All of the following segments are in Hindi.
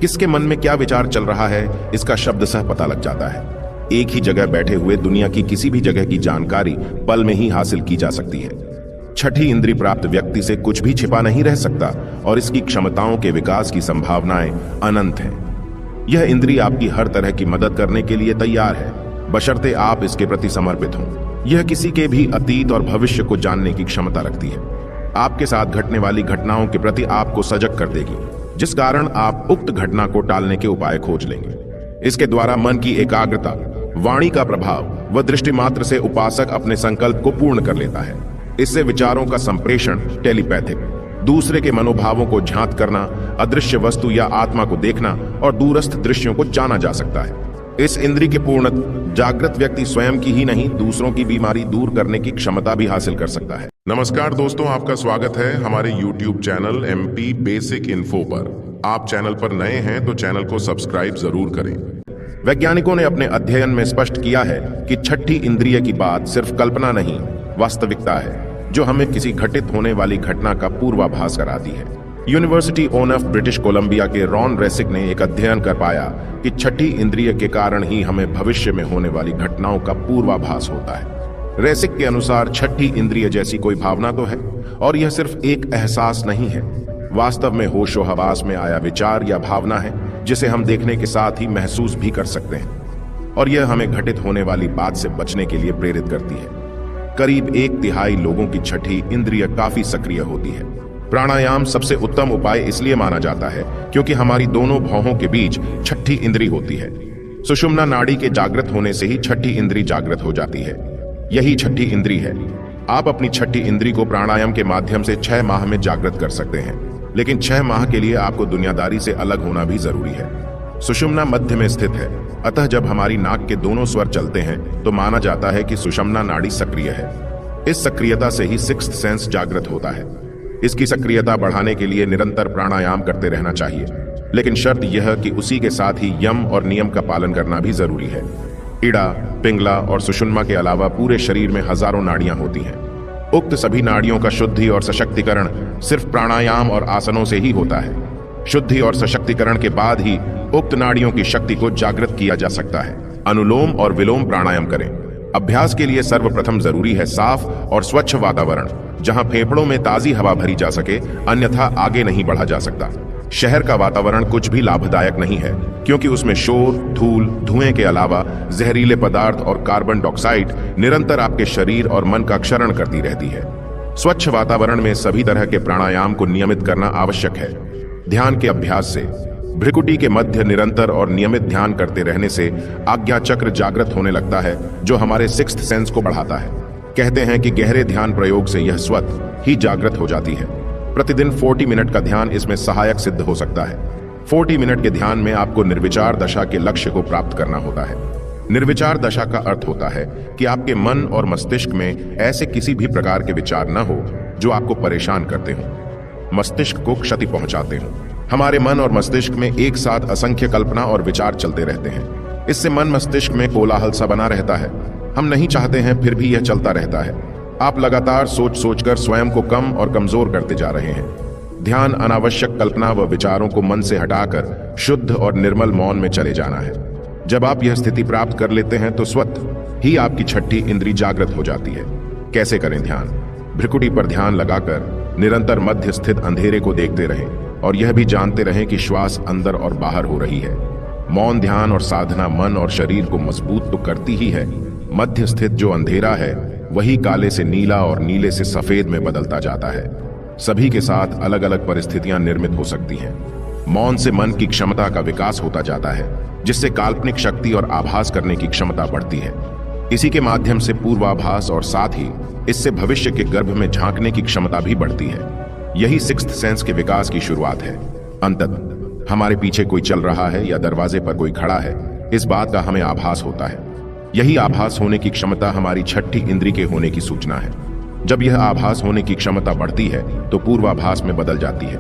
किसके मन में क्या विचार चल रहा है इसका शब्दशः पता लग जाता है। एक ही जगह बैठे हुए दुनिया की किसी भी जगह की जानकारी पल में ही हासिल की जा सकती है। छठी इंद्री प्राप्त व्यक्ति से कुछ भी छिपा नहीं रह सकता और इसकी क्षमताओं के विकास की संभावनाएं अनंत हैं। यह इंद्री आपकी हर तरह की मदद करने के लिए तैयार है, बशर्ते आप इसके प्रति समर्पित हों। यह किसी के भी अतीत और भविष्य को जानने की क्षमता रखती है। आपके साथ घटने वाली घटनाओं के प्रति आपको सजग कर देगी, जिस कारण आप उक्त घटना को टालने के उपाय खोज लेंगे। इसके द्वारा मन की एकाग्रता, वाणी का प्रभाव व दृष्टि मात्र से उपासक अपने संकल्प को पूर्ण कर लेता है। इससे विचारों का संप्रेषण टेलीपैथिक, दूसरे के मनोभावों को झांक करना, अदृश्य वस्तु या आत्मा को देखना और दूरस्थ दृश्यों को जाना जा सकता है। इस इंद्री के पूर्ण जागृत व्यक्ति स्वयं की ही नहीं दूसरों की बीमारी दूर करने की क्षमता भी हासिल कर सकता है। नमस्कार दोस्तों, आपका स्वागत है हमारे YouTube channel MP basic info पर। आप चैनल पर नए हैं तो चैनल को सब्सक्राइब जरूर करें। वैज्ञानिकों ने अपने अध्ययन में स्पष्ट किया है कि छठी इंद्रिय की बात सिर्फ कल्पना नहीं, वास्तविकता है, जो हमें किसी घटित होने वाली घटना का पूर्वाभास कराती है। यूनिवर्सिटी ऑफ ब्रिटिश कोलंबिया के रॉन रेसिक ने एक अध्ययन कर पाया कि छठी इंद्रिय के कारण ही हमें भविष्य में होने वाली घटनाओं का पूर्वाभास होता है। रेसिक के अनुसार छठी इंद्रिय जैसी कोई भावना तो है, और यह सिर्फ एक एहसास नहीं है, वास्तव में होशो-हवास में आया विचार या भावना है जिसे हम देखने के साथ ही महसूस भी कर सकते हैं, और यह हमें घटित होने वाली बात से बचने के लिए प्रेरित करती है। करीब 1/3 लोगों की छठी इंद्रिय काफी सक्रिय होती है। प्राणायाम सबसे उत्तम उपाय इसलिए माना जाता है क्योंकि हमारी दोनों भौहों के बीच छठी इंद्री होती है। सुषुम्ना नाड़ी के जागृत होने से ही छठी इंद्री जागृत हो जाती है। यही छठी इंद्री है। आप अपनी छठी इंद्री को प्राणायाम के माध्यम से 6 माह में जागृत कर सकते हैं, लेकिन 6 माह के लिए आपको दुनियादारी से अलग होना भी जरूरी है। सुषुम्ना मध्य में स्थित है, अतः जब हमारी नाक के दोनों स्वर चलते हैं तो माना जाता है कि सुषुम्ना नाड़ी सक्रिय है। इस सक्रियता से ही सिक्स्थ सेंस जागृत होता है। इसकी सक्रियता बढ़ाने के लिए निरंतर प्राणायाम करते रहना चाहिए, लेकिन शर्त यह कि उसी के साथ ही यम और नियम का पालन करना भी जरूरी है। इड़ा, पिंगला और सुषुम्ना के अलावा पूरे शरीर में हजारों नाड़ियां होती हैं। उक्त सभी नाड़ियों का शुद्धि और सशक्तिकरण सिर्फ प्राणायाम और आसनों से ही होता है। शुद्धि और सशक्तिकरण के बाद ही उक्त नाड़ियों की शक्ति को जागृत किया जा सकता है। अनुलोम और विलोम प्राणायाम करें। अभ्यास के लिए सर्वप्रथम जरूरी है साफ और स्वच्छ वातावरण, जहां फेफड़ों में ताजी हवा भरी जा सके, अन्यथा आगे नहीं बढ़ा जा सकता। शहर का वातावरण कुछ भी लाभदायक नहीं है, क्योंकि उसमें शोर, धूल, धुएं के अलावा जहरीले पदार्थ और कार्बन डाइऑक्साइड निरंतर आपके शरीर और मन का क्षरण करती रहती है। स्वच्छ वातावरण में सभी तरह के प्राणायाम को नियमित करना आवश्यक है। ध्यान के अभ्यास से भ्रिकुटी के मध्य निरंतर और नियमित ध्यान करते रहने से आज्ञा चक्र जागृत होने लगता है, जो हमारे सिक्स्थ सेंस को बढ़ाता है। कहते हैं कि गहरे ध्यान प्रयोग से यह स्वतः ही जागृत हो जाती है। प्रतिदिन 40 मिनट का ध्यान इसमें सहायक सिद्ध हो सकता है। 40 मिनट के ध्यान में आपको निर्विचार दशा के लक्ष्य को प्राप्त करना होता है। निर्विचार दशा का अर्थ होता है कि आपके मन और मस्तिष्क में ऐसे किसी भी प्रकार के विचार न हो जो आपको परेशान करते हों, मस्तिष्क को क्षति पहुंचाते हों। हमारे मन और मस्तिष्क में एक साथ असंख्य कल्पना और विचार चलते रहते हैं। इससे मन मस्तिष्क में कोलाहल सा बना रहता है। हम नहीं चाहते हैं, फिर भी यह चलता रहता है। आप लगातार सोच सोचकर स्वयं को कम और कमजोर करते जा रहे हैं। ध्यान अनावश्यक कल्पना व विचारों को मन से हटाकर शुद्ध और निर्मल मौन में चले जाना है। जब आप यह स्थिति प्राप्त कर लेते हैं तो स्वतः ही आपकी छठी इंद्री जागृत हो जाती है। कैसे करें ध्यान? भ्रिकुटी पर ध्यान लगाकर निरंतर मध्य स्थित अंधेरे को देखते रहें और यह भी जानते रहें कि श्वास अंदर और बाहर हो रही है। मौन ध्यान और साधना मन और शरीर को मजबूत तो करती ही है, मध्य स्थित जो अंधेरा है वही काले से नीला और नीले से सफेद में बदलता जाता है। सभी के साथ अलग अलग परिस्थितियां निर्मित हो सकती हैं। मौन से मन की क्षमता का विकास होता जाता है, जिससे काल्पनिक शक्ति और आभास करने की क्षमता बढ़ती है। इसी के माध्यम से पूर्वाभास और साथ ही इससे भविष्य के गर्भ में झांकने की क्षमता भी बढ़ती है। यही सिक्स्थ सेंस के विकास की शुरुआत है। अंततः हमारे पीछे कोई चल रहा है या दरवाजे पर कोई खड़ा है, इस बात का हमें आभास होता है। यही आभास होने की क्षमता हमारी छठी इंद्री के होने की सूचना है। जब यह आभास होने की क्षमता बढ़ती है तो पूर्वाभास में बदल जाती है।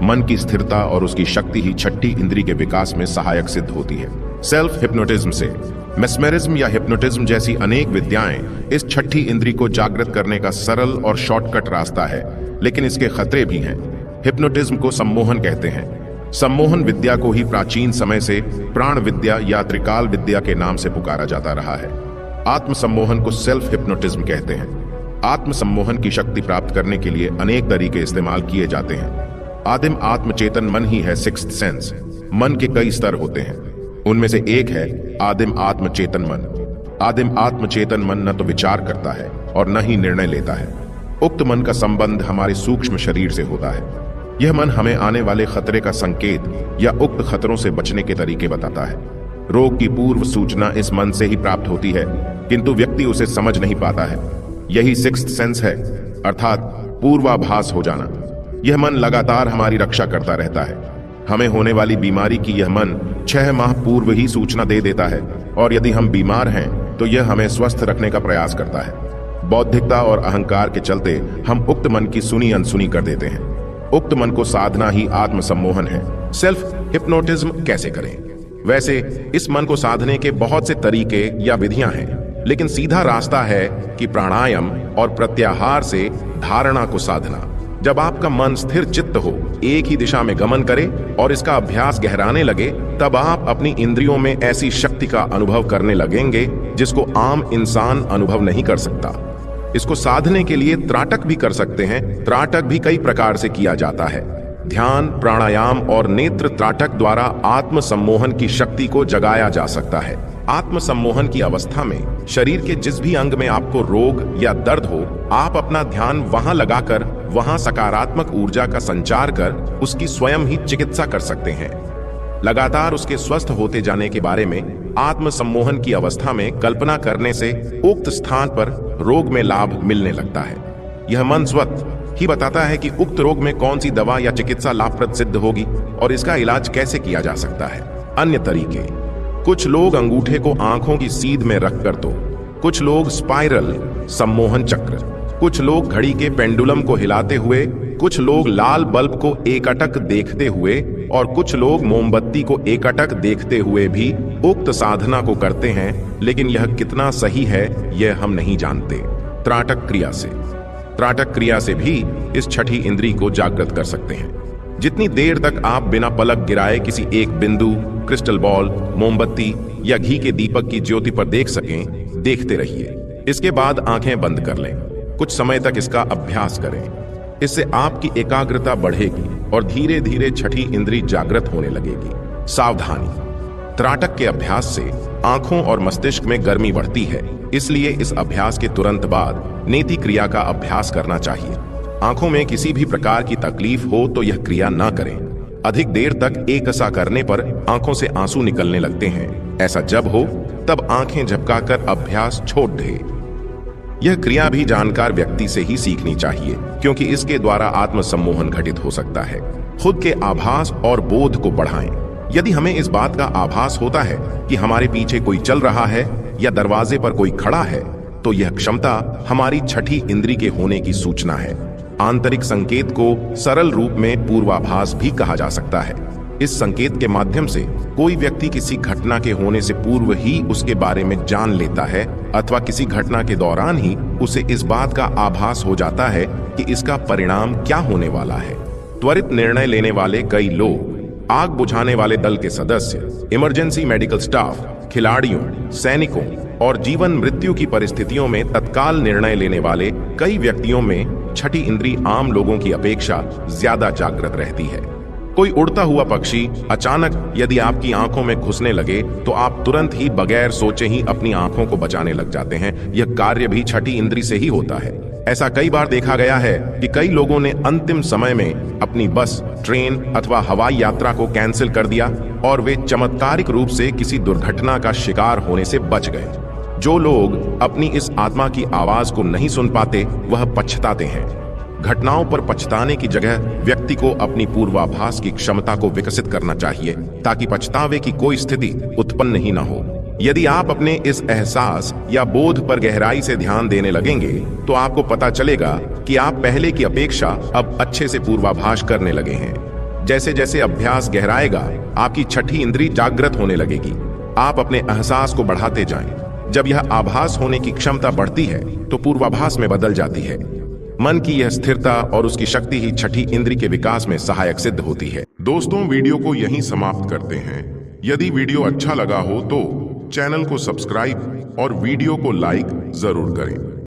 मन की स्थिरता और उसकी शक्ति ही छठी इंद्री के विकास में सहायक सिद्ध होती है। सेल्फ हिप्नोटिज्म से मेस्मेरिज्म या हिप्नोटिज्म जैसी अनेक विद्याएं इस छठी इंद्री को जागृत करने का सरल और शॉर्टकट रास्ता है, लेकिन इसके खतरे भी हैं। हिप्नोटिज्म को सम्मोहन कहते हैं। सम्मोहन विद्या को ही प्राचीन समय से प्राण विद्या या त्रिकाल विद्या के नाम से पुकारा जाता रहा है। आत्म सम्मोहन को सेल्फ हिप्नोटिज्म कहते हैं। आत्म सम्मोहन की शक्ति प्राप्त करने के लिए अनेक तरीके इस्तेमाल किए जाते हैं। आदिम आत्म चेतन मन ही है सिक्स्थ सेंस। मन के कई स्तर होते हैं, उनमें से एक है आदिम आत्म चेतन मन। आदिम आत्म चेतन मन न तो विचार करता है और न ही निर्णय लेता है। उक्त मन का संबंध हमारे सूक्ष्म शरीर से होता है। यह मन हमें आने वाले खतरे का संकेत या उक्त खतरों से बचने के तरीके बताता है। रोग की पूर्व सूचना इस मन से ही प्राप्त होती है, किंतु व्यक्ति उसे समझ नहीं पाता है। यही सिक्स्थ सेंस है, अर्थात पूर्वाभास हो जाना। यह मन लगातार हमारी रक्षा करता रहता है। हमें होने वाली बीमारी की यह मन 6 माह पूर्व ही सूचना दे देता है, और यदि हम बीमार हैं तो यह हमें स्वस्थ रखने का प्रयास करता है। बौद्धिकता और अहंकार के चलते हम उक्त मन की सुनी अनसुनी कर देते हैं। उक्त मन को साधना ही आत्म सम्मोहन है। सेल्फ हिप्नोटिज्म कैसे करें? वैसे इस मन को साधने के बहुत से तरीके या विधियां हैं, लेकिन सीधा रास्ता है कि प्राणायाम और प्रत्याहार से धारणा को साधना। जब आपका मन स्थिर चित्त हो, एक ही दिशा में गमन करे और इसका अभ्यास गहराने लगे, तब आप अपनी इंद्रियों में ऐसी शक्ति का अनुभव करने लगेंगे जिसको आम इंसान अनुभव नहीं कर सकता। इसको साधने के लिए त्राटक भी कर सकते हैं। त्राटक भी कई प्रकार से किया जाता है। ध्यान, प्राणायाम और नेत्र त्राटक द्वारा आत्म सम्मोहन की शक्ति को जगाया जा सकता है। आत्म सम्मोहन की अवस्था में शरीर के जिस भी अंग में आपको रोग या दर्द हो, आप अपना ध्यान वहां लगाकर वहां सकारात्मक ऊर्जा का संचार कर उसकी स्वयं ही चिकित्सा कर सकते हैं। लगातार उसके स्वस्थ होते जाने के बारे में आत्म सम्मोहन की अवस्था में कल्पना करने से उक्त स्थान पर रोग में लाभ मिलने लगता है। यह मन स्वतः ही बताता है कि उक्त रोग में कौन सी दवा या चिकित्सा लाभप्रद सिद्ध होगी और इसका इलाज कैसे किया जा सकता है। अन्य तरीके, कुछ लोग अंगूठे को आंखों की सीध में रखकर, तो कुछ लोग स्पाइरल सम्मोहन चक्र, कुछ लोग घड़ी के पेंडुलम को हिलाते हुए, कुछ लोग लाल बल्ब को एकटक देखते हुए और कुछ लोग मोमबत्ती को एकटक देखते हुए भी उक्त साधना को करते हैं। लेकिन यह कितना सही है यह हम नहीं जानते। त्राटक क्रिया से भी इस छठी इंद्री को जागृत कर सकते हैं। जितनी देर तक आप बिना पलक गिराए किसी एक बिंदु, क्रिस्टल बॉल, मोमबत्ती या घी के दीपक की ज्योति पर देख सकें, देखते रहिए। इसके बाद आंखें बंद कर लें। कुछ समय तक इसका अभ्यास करें। इससे आपकी एकाग्रता बढ़ेगी और धीरे धीरे छठी इंद्री जागृत होने लगेगी। सावधानी, त्राटक के अभ्यास से आंखों और मस्तिष्क में गर्मी बढ़ती है, इसलिए इस अभ्यास के तुरंत बाद नेति क्रिया का अभ्यास करना चाहिए। आंखों में किसी भी प्रकार की तकलीफ हो तो यह क्रिया ना करें। अधिक देर तक एक ऐसा करने पर आंखों से आंसू निकलने लगते हैं। ऐसा जब हो तब आंखें झपकाकर अभ्यास छोड़ दें। यह क्रिया भी जानकार व्यक्ति से ही सीखनी चाहिए, क्योंकि इसके द्वारा आत्म सम्मोहन घटित हो सकता है। खुद के आभास और बोध को बढ़ाएं। यदि हमें इस बात का आभास होता है कि हमारे पीछे कोई चल रहा है या दरवाजे पर कोई खड़ा है, तो यह क्षमता हमारी छठी इंद्री के होने की सूचना है। आंतरिक संकेत को सरल रूप में पूर्वाभास भी कहा जा सकता है। इस संकेत के माध्यम से कोई व्यक्ति किसी घटना के होने से पूर्व ही उसके बारे में जान लेता है, अथवा किसी घटना के दौरान ही उसे इस बात का आभास हो जाता है कि इसका परिणाम क्या होने वाला है। त्वरित निर्णय लेने वाले कई लोग, आग बुझाने वाले दल के सदस्य, इमरजेंसी मेडिकल स्टाफ, खिलाड़ियों, सैनिकों और जीवन मृत्यु की परिस्थितियों में तत्काल निर्णय लेने वाले कई व्यक्तियों में छठी इंद्री आम लोगों की अपेक्षा ज्यादा जागृत रहती है। कोई उड़ता हुआ पक्षी अचानक यदि आपकी आंखों में घुसने लगे तो आप तुरंत ही बगैर सोचे ही अपनी आंखों को बचाने लग जाते हैं। यह कार्य भी छठी इंद्री से ही होता है। ऐसा कई बार देखा गया है कि कई लोगों ने अंतिम समय में अपनी बस, ट्रेन अथवा हवाई यात्रा को कैंसिल कर दिया और वे चमत्कारिक रूप से किसी दुर्घटना का शिकार होने से बच गए। जो लोग अपनी इस आत्मा की आवाज को नहीं सुन पाते, वह पछताते हैं। घटनाओं पर पछताने की जगह व्यक्ति को अपनी पूर्वाभास की क्षमता को विकसित करना चाहिए, ताकि पछतावे की कोई स्थिति उत्पन्न ही न हो। यदि आप अपने इस एहसास या बोध पर गहराई से ध्यान देने लगेंगे, तो आपको पता चलेगा कि आप पहले की अपेक्षा अब अच्छे से पूर्वाभास करने लगे हैं। जैसे जैसे अभ्यास गहराएगा, आपकी छठी इंद्री जागृत होने लगेगी। आप अपने एहसास को बढ़ाते जाएं। जब यह आभास होने की क्षमता बढ़ती है, तो पूर्वाभास में बदल जाती है। मन की यह स्थिरता और उसकी शक्ति ही छठी इंद्री के विकास में सहायक सिद्ध होती है। दोस्तों, वीडियो को यहीं समाप्त करते हैं। यदि वीडियो अच्छा लगा हो तो चैनल को सब्सक्राइब और वीडियो को लाइक जरूर करें।